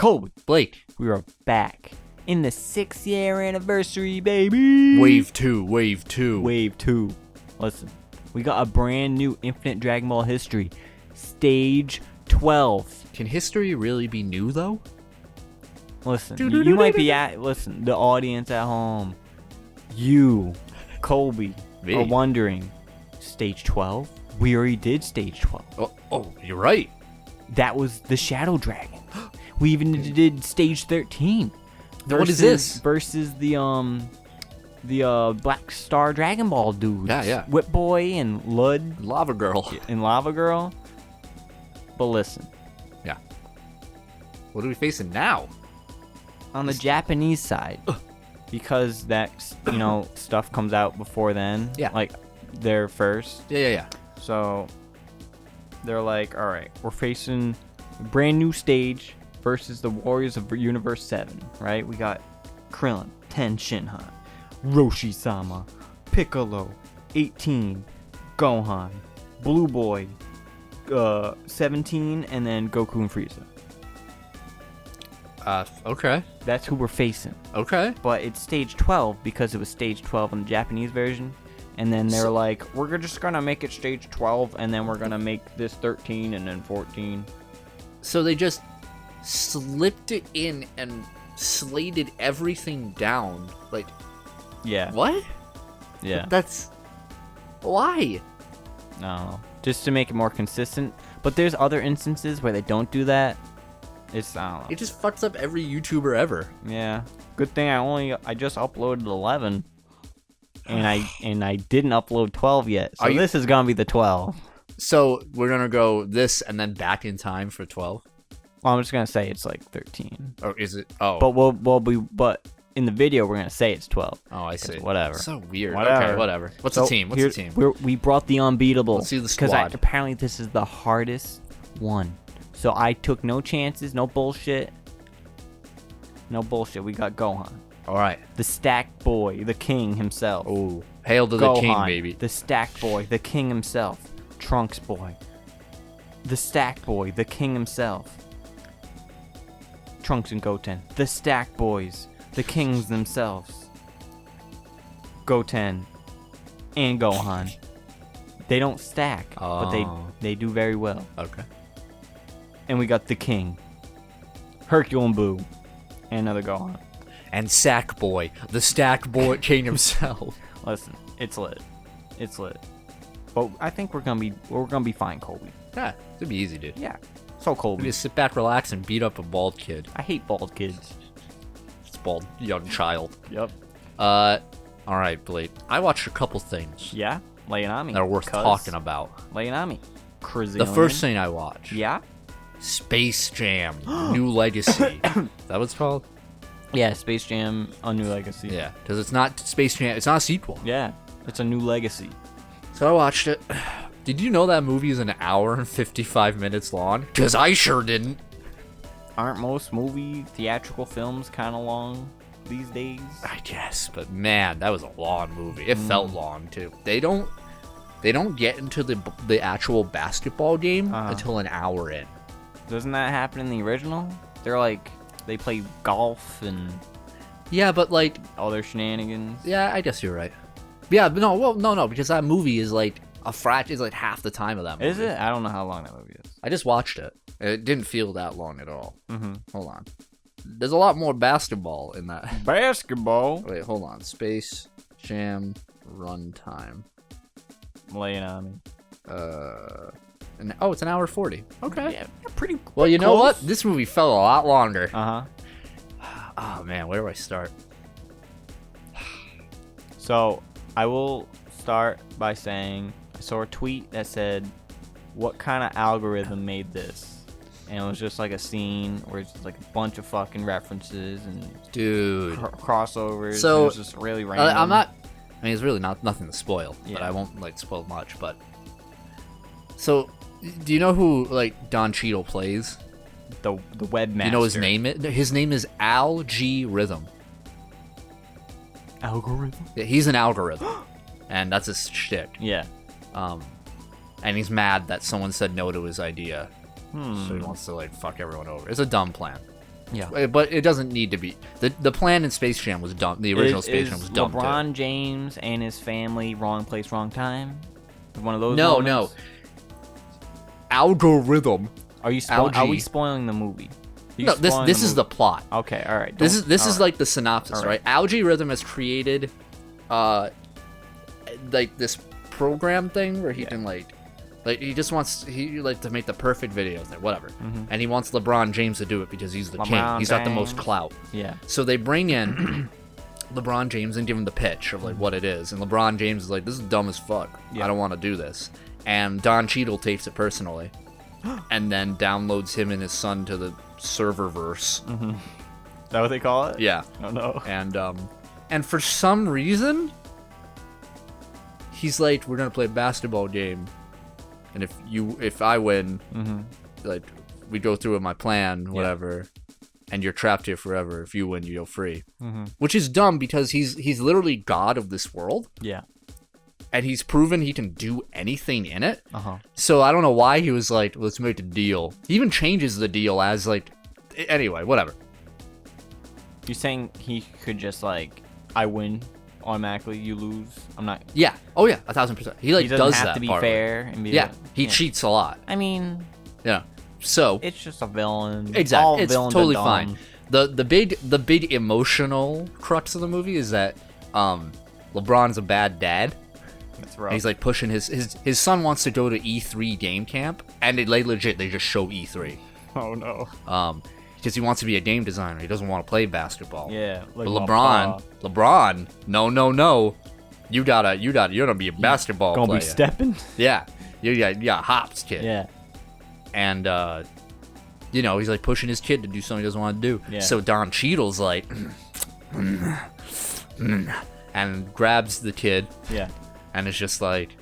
Colby, Blake. we are back in the 6th-year anniversary, baby. Wave 2. Wave 2. Wave 2. Listen, we got a brand new Infinite Dragon Ball history. Stage 12. Can history really be new, though? Listen, you might be listen, the audience at home, you, Colby, are wondering, Stage 12? We already did Stage 12. Oh, you're right. That was the Shadow Dragon. We even did Stage 13. What is this? Versus the Black Star Dragon Ball dudes. Yeah. Whip Boy and Lud. Lava Girl. And Lava Girl. But listen. Yeah. What are we facing now? On the Japanese side, because that, stuff comes out before then. Yeah. Like, they're first. Yeah. So, they're like, all right, we're facing a brand new stage versus the Warriors of Universe 7, right? We got Krillin, Ten Shinhan, Roshi-sama, Piccolo, 18, Gohan, Blue Boy, 17, and then Goku and Frieza. Okay. That's who we're facing. Okay. But it's stage 12 because it was stage 12 in the Japanese version. And then they're like, we're just going to make it stage 12, and then we're going to make this 13 and then 14. So they just slipped it in and slated everything down. Like, Yeah. what? Yeah. That's... Why? No. Just to make it more consistent. But there's other instances where they don't do that. It's, I don't know. It just fucks up every YouTuber ever. Yeah. Good thing I just uploaded 11. And I didn't upload 12 yet. So this is going to be the 12. So we're going to go this and then back in time for 12? Well, I'm just going to say it's like 13. Or is it? Oh. But in the video, we're going to say it's 12. Oh, I see. Whatever. So weird. Whatever. Okay, whatever. What's the team? We brought the unbeatable. Let's see the squad. Because apparently this is the hardest one. So I took no chances, no bullshit. No bullshit. We got Gohan. All right. The stack boy, the king himself. Oh, hail to Gohan, the king, baby. The stack boy, the king himself. Trunks boy. The stack boy, the king himself. Trunks and Goten. The stack boys, the kings themselves. Goten and Gohan. They don't stack, but they do very well. Okay. And we got the king, Hercule and Boo, and another Gohan. And Sackboy, the Stack Boy King himself. Listen, it's lit. It's lit. But I think we're gonna be fine, Colby. Yeah, it'd be easy, dude. Yeah. So Colby. We just sit back, relax, and beat up a bald kid. I hate bald kids. It's bald young child. Yep. All right, Blake. I watched a couple things Yeah. Lay it on me. that are worth talking about. Lay it on me. The first thing I watched. Yeah. Space Jam: New Legacy. Is that what it's called? Yeah. Space Jam: A New Legacy. Yeah, because it's not Space Jam. It's not a sequel. Yeah. It's a new legacy. So I watched it. Did you know that movie is an hour and 55 minutes long? Because I sure didn't. Aren't most theatrical films kind of long these days? I guess, but man, that was a long movie. It felt long too. They don't get into the actual basketball game until an hour in. Doesn't that happen in the original? They play golf and Yeah, but like all their shenanigans. Yeah, I guess you're right. Yeah, but no, because that movie is like is like half the time of that movie. Is it? I don't know how long that movie is. I just watched it. It didn't feel that long at all. Mm-hmm. Hold on. There's a lot more basketball in that. Basketball? Wait, hold on. Space Jam runtime. Lay it on me. It's an hour 40. Okay. Yeah, pretty Well, you know close. what? This movie felt a lot longer. Uh-huh. Oh, man. Where do I start? So, I will start by saying I saw a tweet that said, what kind of algorithm made this? And it was just like a scene where it's just like a bunch of fucking references and Dude. crossovers. So, and it was just really random. It's really nothing to spoil, but I won't spoil much. But so, do you know who Don Cheadle plays? The webmaster. You know his name? His name is Al G Rhythm. Algorithm? Yeah, he's an algorithm, and that's his shtick. Yeah. And he's mad that someone said no to his idea, so he wants to fuck everyone over. It's a dumb plan. Yeah. But it doesn't need to be. The plan in Space Jam was dumb. The original Space Jam was dumb LeBron James and his family wrong place, wrong time? One of those No. moments? Algorithm. Are we spoiling the movie? No, this is the plot. Okay, all right. This is like the synopsis, right? Algae Rhythm has created, like this program thing where he can like he just wants to make the perfect video thing, whatever. And he wants LeBron James to do it because he's the king. He's got the most clout. Yeah. So they bring in LeBron James and give him the pitch of like what it is, and LeBron James is like, "This is dumb as fuck. I don't want to do this." And Don Cheadle takes it personally, and then downloads him and his son to the serververse. Is that what they call it? Yeah. Oh no. And for some reason, he's like, "We're gonna play a basketball game, and if I win, like we go through with my plan, whatever, and you're trapped here forever. If you win, you go free." Which is dumb because he's literally god of this world. Yeah. And he's proven he can do anything in it. So I don't know why he was like, "Let's make a deal." He even changes the deal as like, anyway, whatever. You're saying he could just like, I win automatically, you lose. I'm not. Yeah. Oh yeah, 1000%. He like does have that to be partly. fair and be. Yeah. He cheats a lot. I mean. Yeah. So it's just a villain. Exactly. All it's villains totally are fine. dumb. The big emotional crux of the movie is that LeBron's a bad dad. That's rough. And he's like pushing his son wants to go to E3 game camp, and they just show E3. Oh no. Because he wants to be a game designer. He doesn't want to play basketball. Yeah. Like but LeBron, no. You're gonna be a basketball player. Gonna be stepping. Yeah. You got hops, kid. Yeah. And he's like pushing his kid to do something he doesn't want to do. Yeah. So Don Cheadle's like and grabs the kid. Yeah. And it's just like,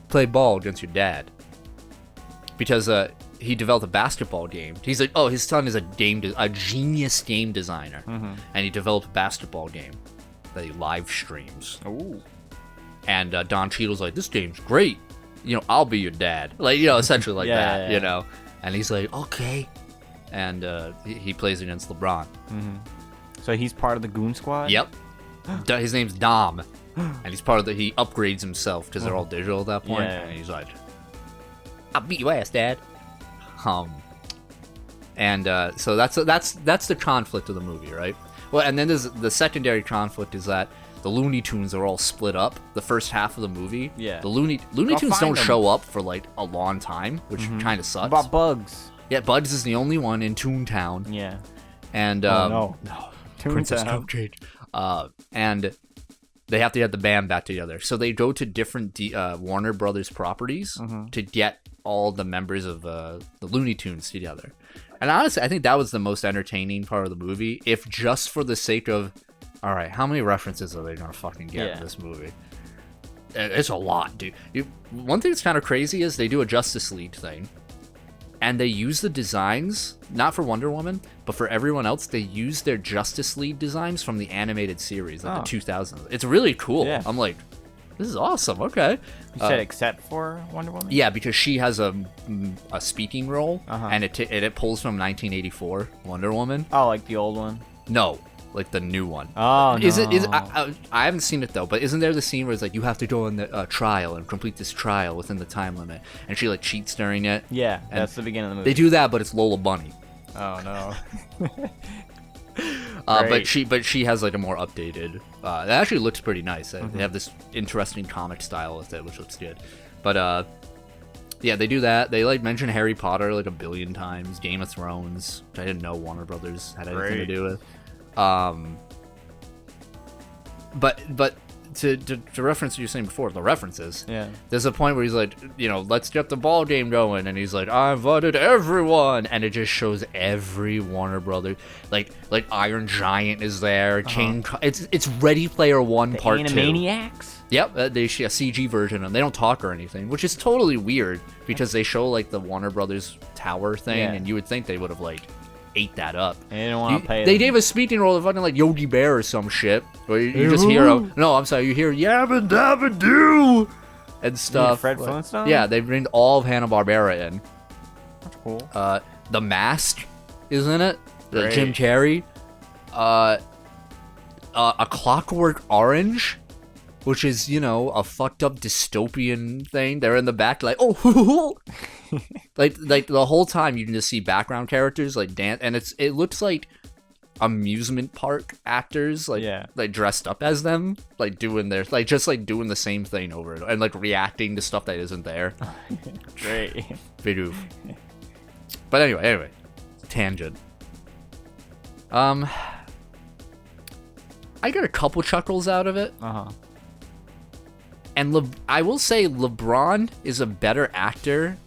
play ball against your dad. Because he developed a basketball game. He's like, oh, his son is a genius game designer. And he developed a basketball game that he live streams. Ooh. And Don Cheadle's like, this game's great. I'll be your dad. Like, essentially like that, yeah. And he's like, okay. And he plays against LeBron. So he's part of the Goon Squad? Yep. His name's Dom. And he's part of he upgrades himself because they're all digital at that point. Yeah. And he's like, I'll beat your ass, Dad. And so that's the conflict of the movie, right? Well, and then there's the secondary conflict is that the Looney Tunes are all split up. The first half of the movie, yeah, the Looney Tunes don't show up for like a long time, which kind of sucks. What about Bugs? Yeah, Bugs is the only one in Toontown. Yeah, and no, Princess Cupcake. And they have to get the band back together, so they go to different Warner Brothers properties to get all the members of the Looney Tunes together. And honestly, I think that was the most entertaining part of the movie, if just for the sake of, all right, how many references are they gonna fucking get in this movie? It's a lot, dude. One thing that's kind of crazy is they do a Justice League thing, and they use the designs, not for Wonder Woman, but for everyone else, they use their Justice League designs from the animated series, like the 2000s. It's really cool. Yeah. I'm like, this is awesome. Okay. You said except for Wonder Woman? Yeah, because she has a speaking role, and it pulls from 1984 Wonder Woman. Oh, like the old one? No, like the new one. Oh, no. Is it? I haven't seen it though, but isn't there the scene where it's like you have to go in the trial and complete this trial within the time limit, and she like cheats during it? Yeah, that's the beginning of the movie. They do that, but it's Lola Bunny. Oh no. But she has like a more updated. That actually looks pretty nice. They have this interesting comic style with it, which looks good. But yeah, they do that. They like mention Harry Potter like a billion times. Game of Thrones, which I didn't know Warner Brothers had anything to do with. But to reference what you were saying before, the references. Yeah. There's a point where he's like, let's get the ball game going, and he's like, I invited everyone, and it just shows every Warner Brother, like Iron Giant is there, King. It's Ready Player One the Part 2. Animaniacs? Yep, they show a CG version, and they don't talk or anything, which is totally weird because they show like the Warner Brothers tower thing, and you would think they would have like ate that up. They didn't want to pay They them. gave a speaking role of fucking like Yogi Bear or some shit. Where you just hear you hear Yabba Dabba Doo and stuff. Fred Flintstone? Yeah, they bring all of Hanna-Barbera in. That's cool. The Mask is in it. The Jim Carrey. A Clockwork Orange, which is, you know, a fucked up dystopian thing. They're in the back like, oh, like the whole time you can just see background characters like dance, and it looks like amusement park actors like dressed up as them, like doing their doing the same thing over and like reacting to stuff that isn't there. Great. Video. But anyway, tangent. I got a couple chuckles out of it. And I will say LeBron is a better actor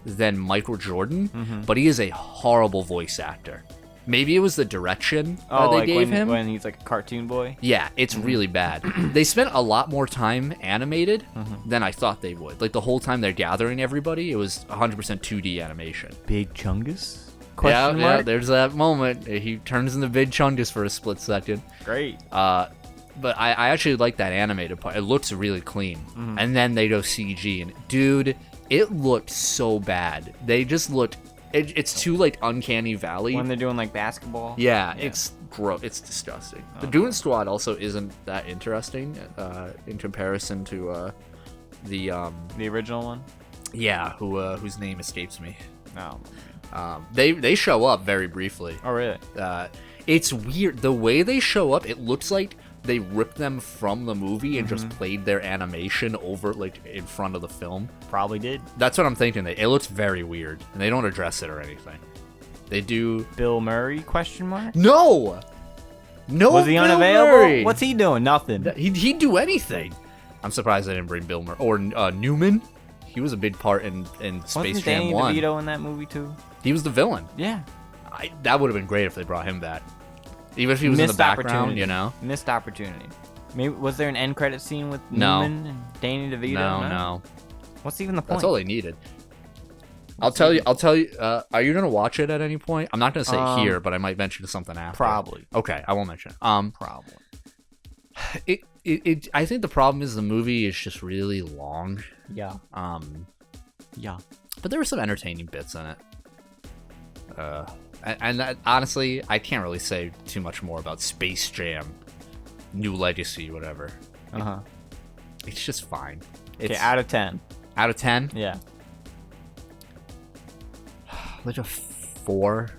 than Michael Jordan, but he is a horrible voice actor. Maybe it was the direction they gave him. When he's like a cartoon boy? Yeah, it's really bad. They spent a lot more time animated than I thought they would. Like the whole time they're gathering everybody, it was 100% 2D animation. Big Chungus? Yeah, there's that moment. He turns into Big Chungus for a split second. Great. But I actually like that animated part. It looks really clean. And then they go CG, and dude, it looked so bad. They just looked... It's too, like, Uncanny Valley. When they're doing, like, basketball? Yeah. It's gross. It's disgusting. The Goon Squad also isn't that interesting in comparison to the original one? Yeah, whose name escapes me. No. They show up very briefly. Oh, really? It's weird. The way they show up, it looks like they ripped them from the movie and just played their animation over, like, in front of the film. Probably did. That's what I'm thinking. It looks very weird, and they don't address it or anything. They do... Bill Murray, question mark? No! Was he Bill unavailable? Murray. What's he doing? Nothing. He'd do anything. I'm surprised they didn't bring Bill Murray. Or Newman. He was a big part in Space Jam 1. Wasn't Danny DeVito in that movie, too? He was the villain. Yeah. That would have been great if they brought him back. Even if he was in the background, you know? Missed opportunity. Maybe was there an end credit scene with Newman and Danny DeVito? No. What's even the point? That's all they needed. I'll tell you. Are you gonna watch it at any point? I'm not gonna say here, but I might mention something after. Probably. Okay, I won't mention it. Probably. I think the problem is the movie is just really long. Yeah. Yeah. But there were some entertaining bits in it. And honestly, I can't really say too much more about Space Jam, New Legacy, whatever. It's just fine. Okay, out of 10. Out of 10? Yeah. Like a 4.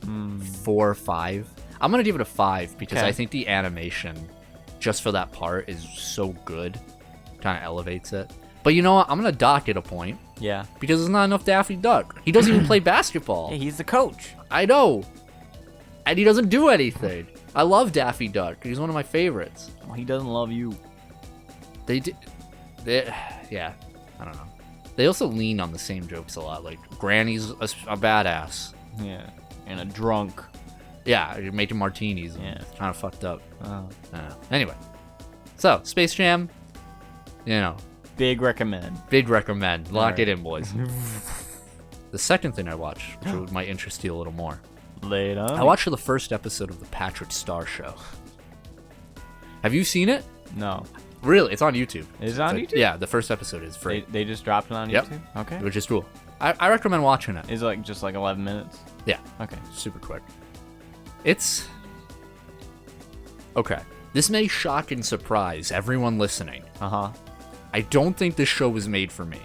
4 or 5. I'm gonna give it a 5 because I think the animation, just for that part, is so good. Kind of elevates it. But you know what? I'm gonna dock it a point. Yeah. Because there's not enough Daffy Duck. He doesn't even play basketball. Hey, he's the coach. I know. And he doesn't do anything. I love Daffy Duck. He's one of my favorites. Well, he doesn't love you. Yeah. I don't know. They also lean on the same jokes a lot. Like, Granny's a badass. Yeah. And a drunk. Yeah, you're making martinis. Yeah. It's kind of fucked up. Oh. Anyway. So, Space Jam, you know. Big recommend. Lock it in, boys. The second thing I watched, which might interest you a little more. Lay it on. I watched the first episode of the Patrick Star Show. Have you seen it? No. Really? It's on YouTube. Is it on YouTube? Yeah, the first episode is free. They just dropped it on YouTube? Okay. Which is cool. I recommend watching it. Is it just like 11 minutes? Yeah. Okay. Super quick. It's... Okay. This may shock and surprise everyone listening. I don't think this show was made for me.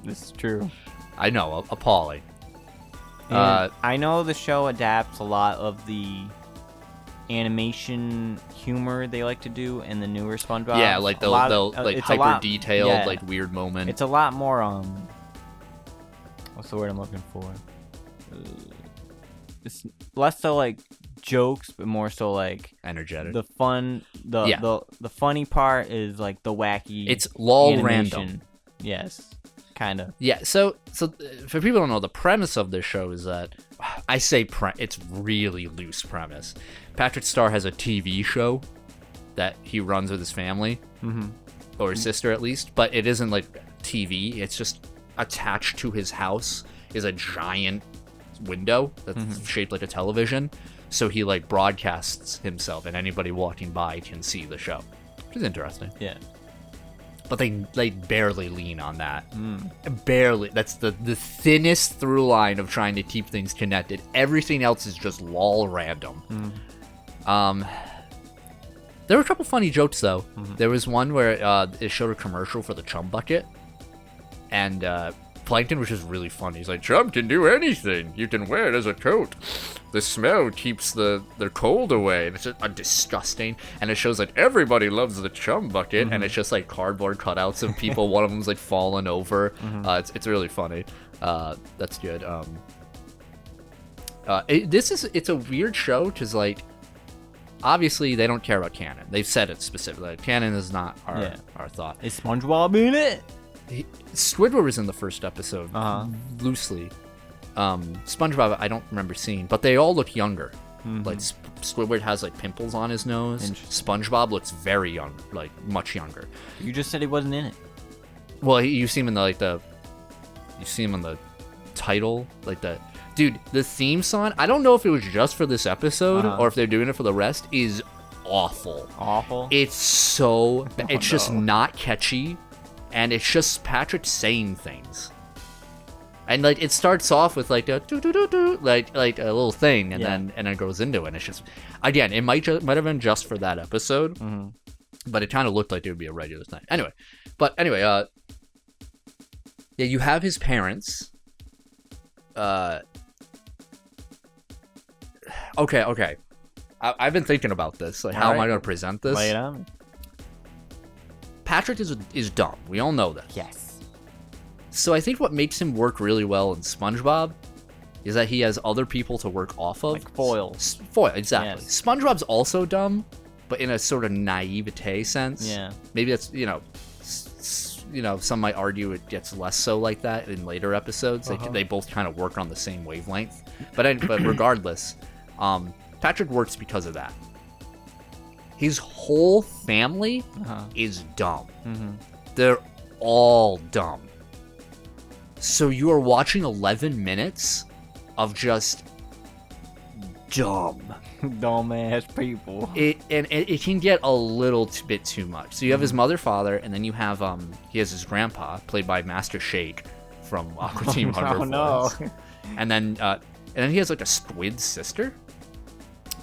This is true. I know, appalling. I know the show adapts a lot of the animation humor they like to do in the newer SpongeBob. Yeah, like they'll like hyper detailed, like weird moment. It's a lot more what's the word I'm looking for? It's less so like jokes, but more so like energetic. The fun, the funny part is like the wacky. It's lol animation. Random. Yes, kind of. Yeah. So for people who don't know, the premise of this show is that it's really loose premise. Patrick Star has a TV show that he runs with his family, or his sister at least, but it isn't like TV. It's just attached to his house is a giant window that's shaped like a television. So he like broadcasts himself, and anybody walking by can see the show, which is interesting. Yeah. but they barely lean on that. Barely. That's the thinnest through line of trying to keep things connected. Everything else is just lol random. There were a couple funny jokes though. There was one where it showed a commercial for the Chum Bucket, and Plankton was just really funny. He's like, Chum can do anything. You can wear it as a coat. The smell keeps their cold away. And it's just disgusting. And it shows like everybody loves the Chum Bucket, and it's just like cardboard cutouts of people. One of them's like falling over. It's really funny. That's good. It's a weird show because like obviously they don't care about canon. They've said it specifically. Like, canon is not our thought. Is SpongeBob in it? Squidward was in the first episode, loosely. SpongeBob, I don't remember seeing, but they all look younger. Like Squidward has like pimples on his nose. SpongeBob looks very young, like much younger. You just said he wasn't in it. Well, you see him in the title, like the dude. The theme song. I don't know if it was just for this episode or if they're doing it for the rest. Is awful. Awful. It's so. It's just not catchy. And it's just Patrick saying things, and like it starts off with like a like a little thing, and then it goes into it. And it's just, again, it might have been just for that episode, but it kind of looked like it would be a regular thing. Anyway, yeah, you have his parents. Okay. I've been thinking about this. Like, how am I going to present this? Lay it on. Patrick is dumb. We all know that. Yes. So I think what makes him work really well in SpongeBob is that he has other people to work off of. Like foils. Foil, exactly. Yes. SpongeBob's also dumb, but in a sort of naivete sense. Yeah. Maybe that's, some might argue it gets less so like that in later episodes. They both kind of work on the same wavelength. But regardless, Patrick works because of that. His whole family is dumb. They're all dumb. So you are watching 11 minutes of just dumb. Dumbass people. It can get a little bit too much. So you have his mother, father, and then you have he has his grandpa, played by Master Shake from Aqua Team Hunger Force. And then he has like a squid sister.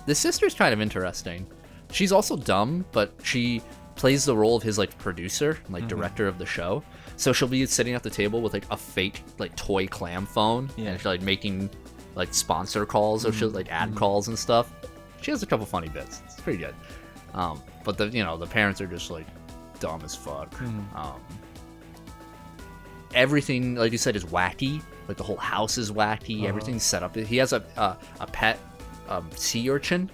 The sister's kind of interesting. She's also dumb, but she plays the role of his like producer, like director of the show. So she'll be sitting at the table with like a fake like toy clam phone, and she's like making like sponsor calls, or she'll like ad calls and stuff. She has a couple funny bits. It's pretty good. But the parents are just like dumb as fuck. Everything, like you said, is wacky. Like the whole house is wacky. Everything's set up. He has a pet sea urchin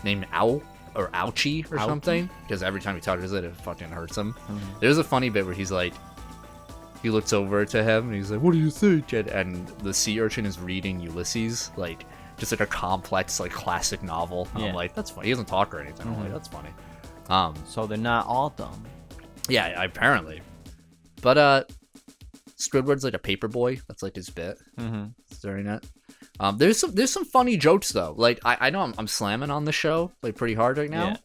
named Owl. Or Ouchie or something, because every time he touches it, it fucking hurts him. There's a funny bit where he's like, he looks over to him and he's like, "What do you think?" And the sea urchin is reading Ulysses, like just like a complex, like classic novel. And I'm like, that's funny. He doesn't talk or anything. I'm like, that's funny. So they're not all dumb. Yeah, apparently. But Squidward's like a paper boy. That's like his bit during it. There's some funny jokes though. Like I know I'm slamming on the show like pretty hard right now.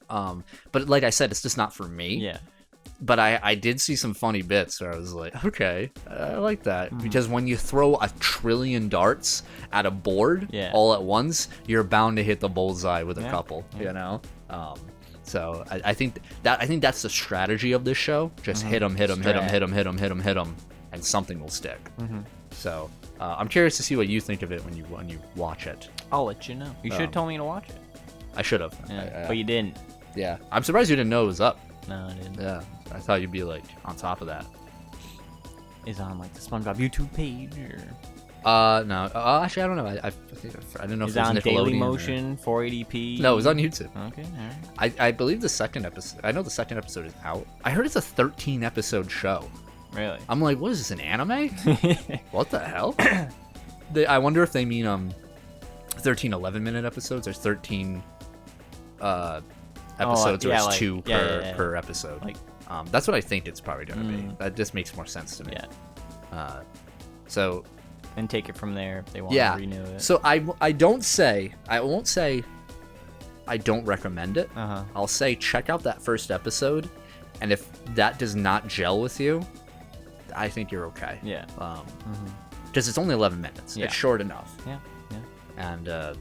But like I said, it's just not for me. Yeah. But I did see some funny bits where I was like, okay, I like that. Because when you throw 1 trillion darts at a board all at once, you're bound to hit the bullseye with a couple. You know. So I think that's the strategy of this show. Just hit 'em, and something will stick. So. I'm curious to see what you think of it when you watch it. I'll let you know. You should have told me to watch it. I should have. But you didn't. Yeah. I'm surprised you didn't know it was up. No, I didn't. Yeah. I thought you'd be like on top of that. Is it on like the SpongeBob YouTube page or? No. Actually, I don't know. I didn't know if it was on Nickelodeon. Dailymotion, 480p. No, it was on YouTube. Okay, all right. I believe the second episode. I know the second episode is out. I heard it's a 13 episode show. Really? I'm like, what is this, an anime? What the hell? I wonder if they mean 13 11-minute episodes or 13 episodes or it's 2 per episode. Like, that's what I think it's probably going to be. That just makes more sense to me. Yeah. So. And take it from there if they want to renew it. So I won't say I don't recommend it. I'll say check out that first episode. And if that does not gel with you, I think you're okay. Yeah. Because it's only 11 minutes. Yeah. It's short enough. Yeah. And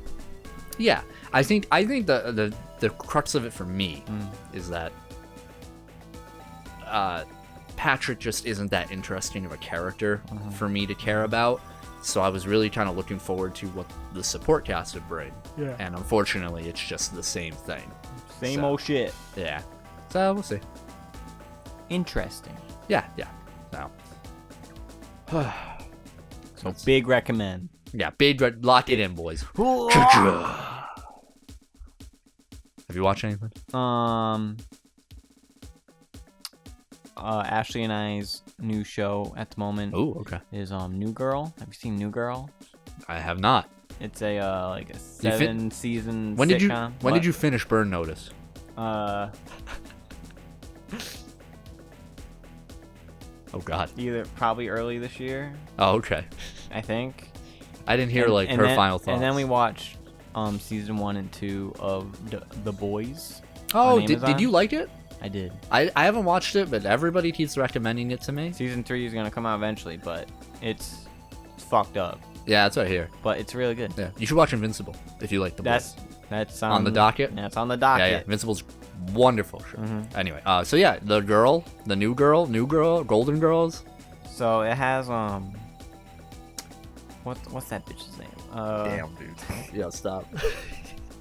yeah, I think the crux of it for me is that Patrick just isn't that interesting of a character for me to care about. So I was really kind of looking forward to what the support cast would bring. Yeah. And unfortunately, it's just the same thing. Same old shit. Yeah. So we'll see. Interesting. Yeah. So. So big recommend. Yeah, lock it in, boys. Have you watched anything? Ashley and I's new show at the moment is New Girl. Have you seen New Girl? I have not. It's a like a 7-season When sitcom. When did you finish Burn Notice? Oh God. Probably early this year. Oh, okay. I think. I didn't hear her final thoughts. And then we watched season 1 and 2 of The Boys. Oh, did you like it? I did. I haven't watched it, but everybody keeps recommending it to me. Season 3 is gonna come out eventually, but it's fucked up. Yeah, that's what I hear. But it's really good. Yeah, you should watch Invincible if you like The Boys. That's on the docket. Yeah, it's on the docket. Yeah. Invincible's wonderful show. Anyway, so yeah, the new girl, Golden Girls. So it has what's that bitch's name? Damn, dude. Yeah, stop.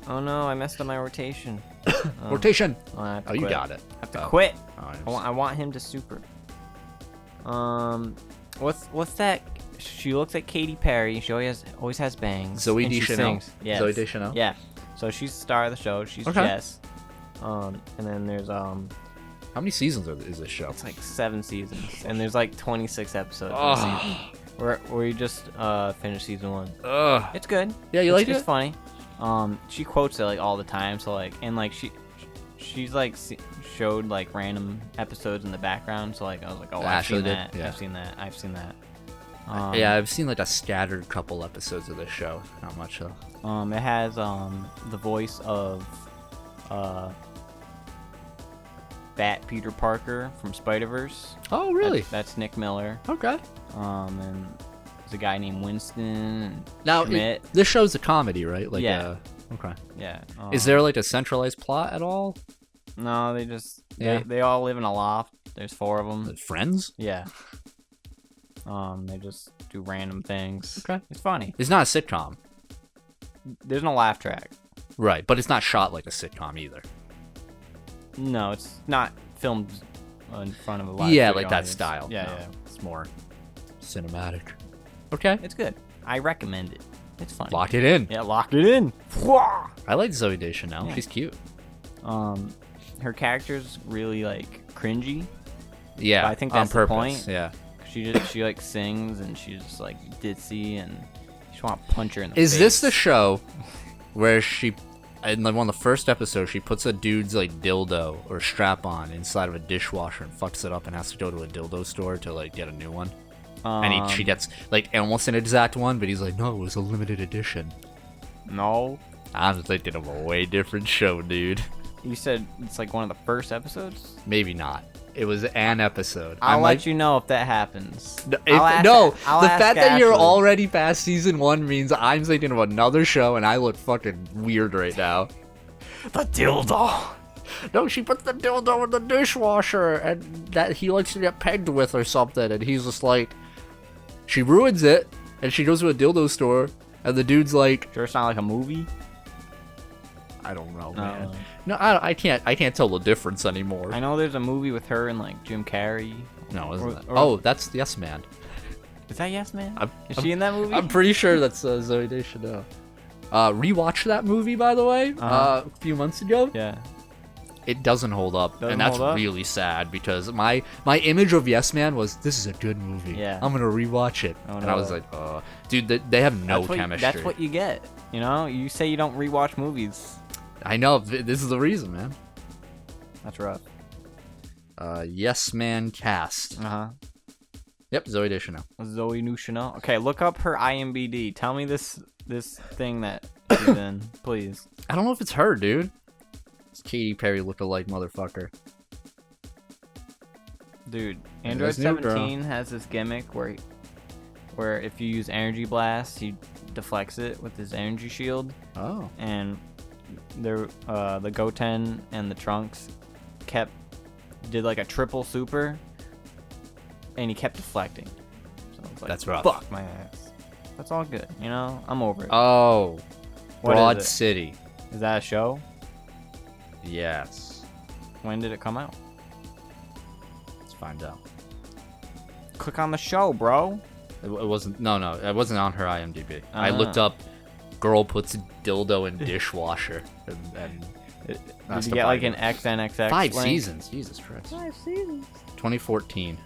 Oh no, I messed up my rotation. Rotation. Oh, you got it. I have to quit. Oh, I want him to super. What's that? She looks like Katy Perry. She always has bangs. Zooey Deschanel. Yes. Zooey Deschanel. Yeah. So she's the star of the show. She's Jess. And then there's How many seasons is this show? It's like 7 seasons, and there's like 26 episodes. Oh. We just finished season 1. Ugh. It's good. Yeah, you like it? It's funny. She quotes it like all the time. So like, and like she's like showed like random episodes in the background. So like I was like, oh, I've seen that. Yeah. I've seen that. Yeah, I've seen like a scattered couple episodes of this show. Not much though. It has the voice of Fat Peter Parker from Spider-Verse. Oh, really? That's Nick Miller. Okay. And there's a guy named Winston and now Schmidt. This show's a comedy, right? Like, yeah. Okay. Yeah. Is there like a centralized plot at all? No, they all live in a loft. There's 4 of them. Friends? Yeah. They just do random things. Okay. It's funny. It's not a sitcom. There's no laugh track. Right, but it's not shot like a sitcom either. No, it's not filmed in front of a live like that audience. style. Yeah, no. yeah. It's more cinematic. Okay. It's good. I recommend it. It's fun. Lock it in. Yeah, lock it in. I like Zooey Deschanel. Yeah. She's cute. Her character's really like cringy. Yeah, but I think that's on purpose. The point. Yeah. She like sings and she's just like ditzy and you just want to punch her in the face. Is this the show where she, in like one of the first episodes, she puts a dude's like dildo or strap on inside of a dishwasher and fucks it up and has to go to a dildo store to like get a new one? And she gets like almost an exact one, but he's like, no, it was a limited edition. No. I'm thinking of a way different show, dude. You said it's like one of the first episodes? Maybe not. It was an episode. I'll let you know if that happens. The fact that you're already past season 1 means I'm thinking of another show and I look fucking weird right now. The dildo. No, she puts the dildo in the dishwasher and that he likes to get pegged with or something, and he's just like, she ruins it and she goes to a dildo store and the dude's like, sure it's not like a movie? I don't know, man. No, I can't tell the difference anymore. I know there's a movie with her and like Jim Carrey. No, isn't that? Oh, that's Yes Man. Is that Yes Man? Is she in that movie? I'm pretty sure that's Zooey Deschanel. Rewatched that movie, by the way, a few months ago. Yeah. It doesn't hold up, and that's really sad because my image of Yes Man was, this is a good movie. Yeah. I'm gonna rewatch it, and I was like, dude, they have no chemistry. That's what you get. You know, you say you don't rewatch movies. I know. This is the reason, man. That's rough. Yes Man cast. Yep, Zooey Deschanel. Zooey Deschanel. Okay, look up her IMDb. Tell me this thing that she's in, please. I don't know if it's her, dude. It's Katy Perry lookalike motherfucker. Dude, Android 17 has this gimmick where if you use Energy Blast, he deflects it with his energy shield. Oh. And the Goten and the Trunks did like a triple super, and he kept deflecting. So it's like, that's rough. Fuck my ass. That's all good, you know? I'm over it. Oh. What Broad is it? City. Is that a show? Yes. When did it come out? Let's find out. Click on the show, bro. It wasn't. No, it wasn't on her IMDb. I looked up. Girl puts dildo in dishwasher. And Did you get like an XNXX? 5 link? seasons. Jesus Christ. 5 seasons. 2014.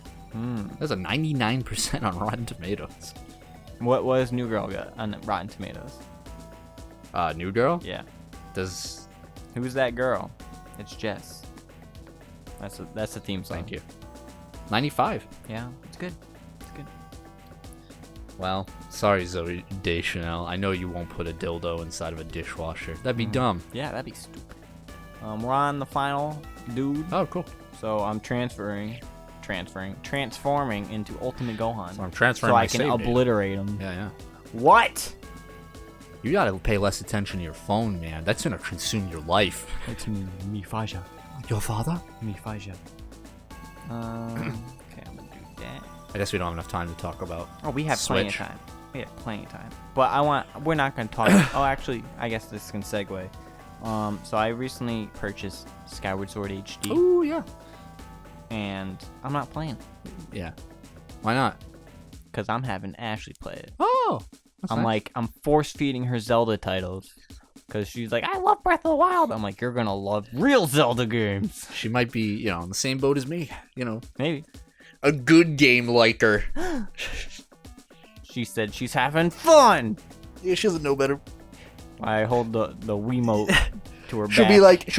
There's a 99% on Rotten Tomatoes. What was New Girl got on Rotten Tomatoes? New Girl? Yeah. Who's that girl? It's Jess. That's the theme song. Thank you. 95. Yeah, it's good. Well, sorry, Zoe Deschanel. I know you won't put a dildo inside of a dishwasher. That'd be dumb. Yeah, that'd be stupid. We're on the final dude. Oh, cool. So I'm transforming into Ultimate Gohan. So I'm transferring so my I can save obliterate him. Yeah. What? You gotta pay less attention to your phone, man. That's gonna consume your life. It's me, Faja. Your father? Me, Faja. Okay, I'm gonna do that. I guess we don't have enough time to talk about. Oh, we have plenty of Switch. time. We have plenty of time. But we're not gonna talk. Oh, actually, I guess this can segue. So I recently purchased Skyward Sword HD. Oh yeah. And I'm not playing. Yeah. Why not? Because I'm having Ashley play it. Oh. I'm force feeding her Zelda titles. Because she's like, I love Breath of the Wild. I'm like, you're gonna love real Zelda games. She might be, on the same boat as me. Maybe. A good game like her. She said she's having fun. Yeah, she doesn't know better. I hold the Wiimote to her back. She'll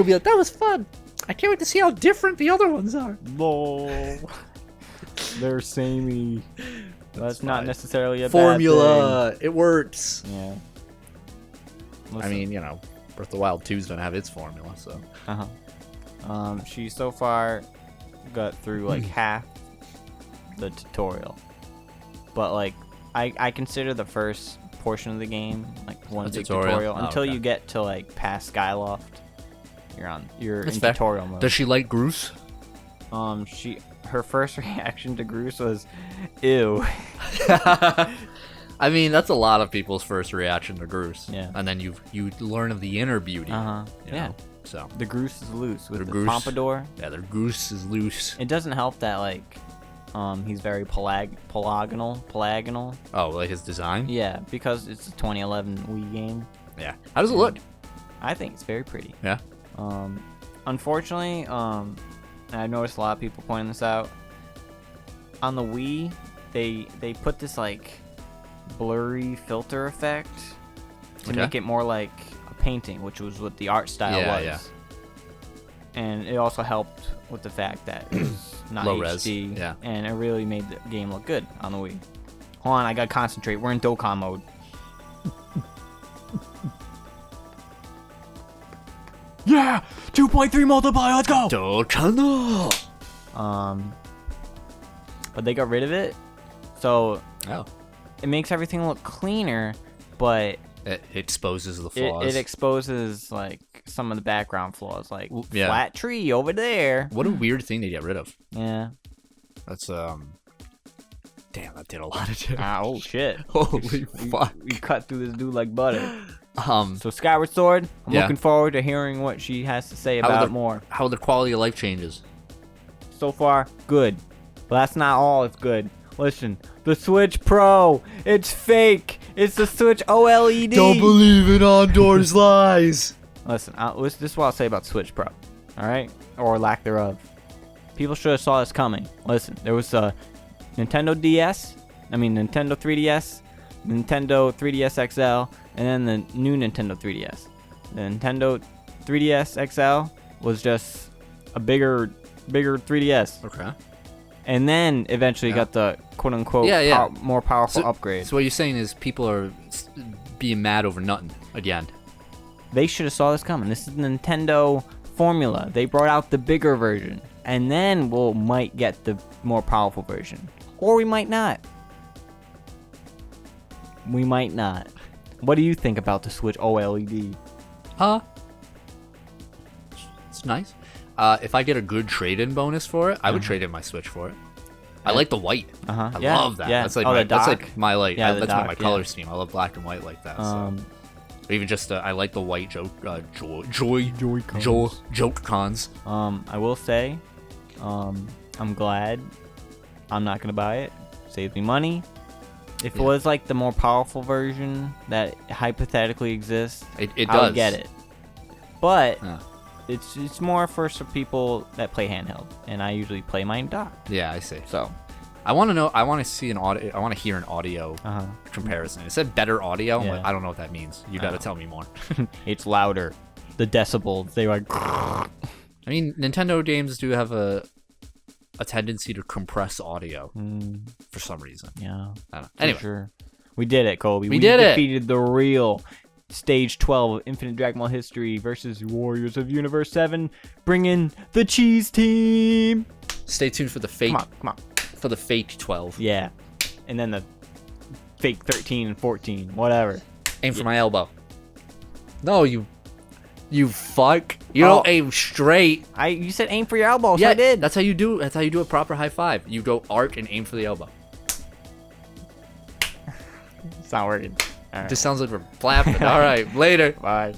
be like, that was fun. I can't wait to see how different the other ones are. Lol. They're samey. That's not necessarily a formula. bad thing. It works. Yeah. Listen. I mean, Breath of the Wild 2 is gonna have its formula, so. She so far got through like half the tutorial, but like I consider the first portion of the game like one big tutorial until you get to like past Skyloft. You're in fair. tutorial mode. Does she like Groose? Her first reaction to Groose was, "Ew." I mean, that's a lot of people's first reaction to Groose. Yeah. And then you learn of the inner beauty. Yeah. So The Groose is loose with the Groose. pompadour. Yeah, their Groose is loose. It doesn't help that like, he's very polygonal. Oh, like his design? Yeah, because it's a 2011 Wii game. Yeah. How does it look? I think it's very pretty. Yeah. Unfortunately, and I've noticed a lot of people pointing this out. On the Wii, they put this like blurry filter effect to make it more like a painting, which was what the art style was. Yeah. And it also helped with the fact that it was not low HD, res. Yeah. And it really made the game look good on the Wii. Hold on, I gotta concentrate. We're in Dokkan mode. Yeah, 2.3 multiply. Let's go. Dokkan. But they got rid of it, so Oh. it makes everything look cleaner, but It exposes the flaws. it exposes like some of the background flaws, like Yeah. flat tree over there. What a weird thing to get rid of. Yeah. That's Damn, that did a lot of damage. Oh shit. Holy fuck. We cut through this dude like butter. So So Skyward Sword, I'm Yeah. looking forward to hearing what she has to say about it more. how the quality of life changes. So far, good. But that's not all it's good. Listen, the Switch Pro, it's fake. It's the Switch OLED. Don't believe in Ondor's lies. Listen, this is what I'll say about Switch Pro. All right? Or lack thereof. People should have saw this coming. Listen, there was a Nintendo 3DS, Nintendo 3DS XL, and then the new Nintendo 3DS. The Nintendo 3DS XL was just a bigger 3DS. Okay. And then eventually got the quote-unquote more powerful upgrade. So what you're saying is people are being mad over nothing again. They should have saw this coming. This is the Nintendo formula. They brought out the bigger version. and then we'll might get the more powerful version, or we might not. We might not. What do you think about the Switch OLED? It's nice. If I get a good trade-in bonus for it, I would trade in my Switch for it. I like the white. I love that. Yeah. That's like that's like my like. Yeah, that's dock, my color scheme. I love black and white like that. So. Even just I like the white joke cons. I will say, I'm glad I'm not gonna buy it. Saves me money. If it was like the more powerful version that hypothetically exists, it I does would get it. But it's more for some people that play handheld, and I usually play mine docked. Yeah, I see. So I want to know. I want to see an audio. I want to hear an audio comparison. It said better audio. I'm like, I don't know what that means. You got to tell me more. It's louder. The decibels. They like. I mean, Nintendo games do have a tendency to compress audio for some reason. Yeah. I don't know. Anyway, sure. We did it, Colby. We did defeated the real Stage 12 of Infinite Dragon Ball History versus Warriors of Universe 7. Bring in the Cheese Team. Stay tuned for the fake. Come on. For the fake 12. Yeah. And then the fake 13 and 14. Whatever. Aim for my elbow. No, you fuck. You don't aim straight. You said aim for your elbow, so yeah, I did. That's how you do. That's how you do a proper high five. You go arc and aim for the elbow. It's not working. All right. Just sounds like we're flapping. All right, later. Bye.